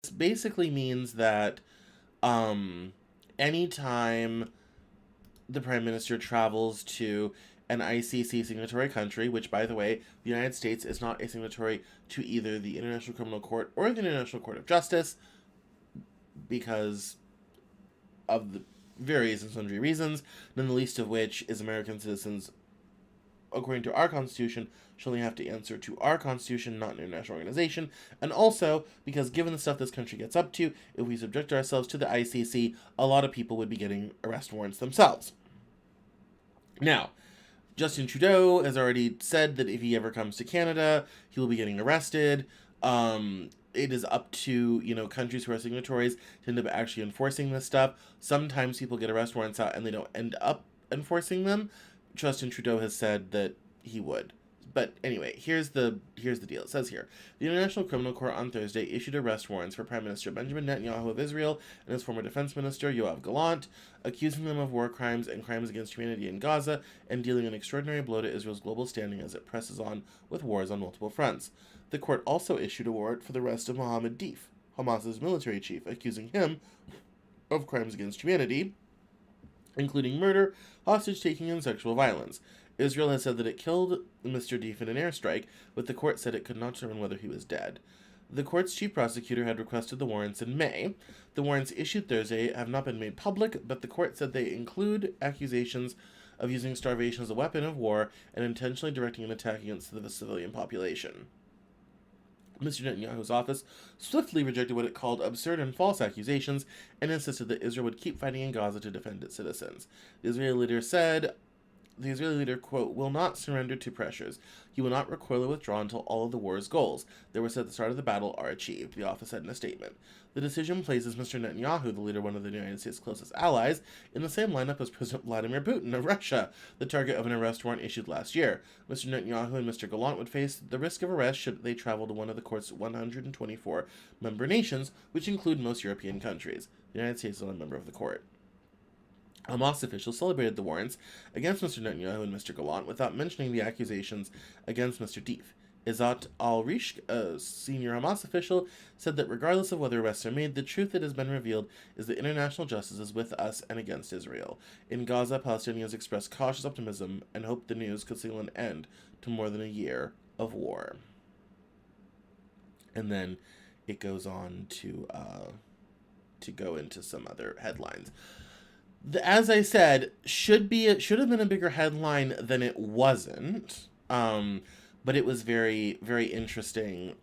basically means that um, anytime the Prime Minister travels to an ICC signatory country, which, by the way, the United States is not a signatory to either the International Criminal Court or the International Court of Justice because of the various and sundry reasons, none the least of which is American citizens, according to our Constitution, should only have to answer to our Constitution, not an international organization. And also, because given the stuff this country gets up to, if we subject ourselves to the ICC, a lot of people would be getting arrest warrants themselves. Now, Justin Trudeau has already said that if he ever comes to Canada, he will be getting arrested. It is up to, countries who are signatories to end up actually enforcing this stuff. Sometimes people get arrest warrants out and they don't end up enforcing them. Justin Trudeau has said that he would. But anyway, here's the deal. It says here, the International Criminal Court on Thursday issued arrest warrants for Prime Minister Benjamin Netanyahu of Israel and his former Defense Minister Yoav Gallant, accusing them of war crimes and crimes against humanity in Gaza and dealing an extraordinary blow to Israel's global standing as it presses on with wars on multiple fronts. The court also issued a warrant for the arrest of Mohammed Deif, Hamas's military chief, accusing him of crimes against humanity, including murder, hostage-taking, and sexual violence. Israel has said that it killed Mr. Deif in an airstrike, but the court said it could not determine whether he was dead. The court's chief prosecutor had requested the warrants in May. The warrants issued Thursday have not been made public, but the court said they include accusations of using starvation as a weapon of war and intentionally directing an attack against the civilian population. Mr. Netanyahu's office swiftly rejected what it called absurd and false accusations and insisted that Israel would keep fighting in Gaza to defend its citizens. The Israeli leader, quote, will not surrender to pressures. He will not recoil or withdraw until all of the war's goals that were set at the start of the battle are achieved, the office said in a statement. The decision places Mr. Netanyahu, the leader of one of the United States' closest allies, in the same lineup as President Vladimir Putin of Russia, the target of an arrest warrant issued last year. Mr. Netanyahu and Mr. Gallant would face the risk of arrest should they travel to one of the court's 124 member nations, which include most European countries. The United States is not a member of the court. Hamas officials celebrated the warrants against Mr. Netanyahu and Mr. Gallant without mentioning the accusations against Mr. Deif. Izzat al-Rishk, a senior Hamas official, said that regardless of whether arrests are made, the truth that has been revealed is that international justice is with us and against Israel. In Gaza, Palestinians expressed cautious optimism and hoped the news could signal an end to more than a year of war. And then it goes on to go into some other headlines. As I said, should have been a bigger headline than it wasn't. But it was very, very interesting.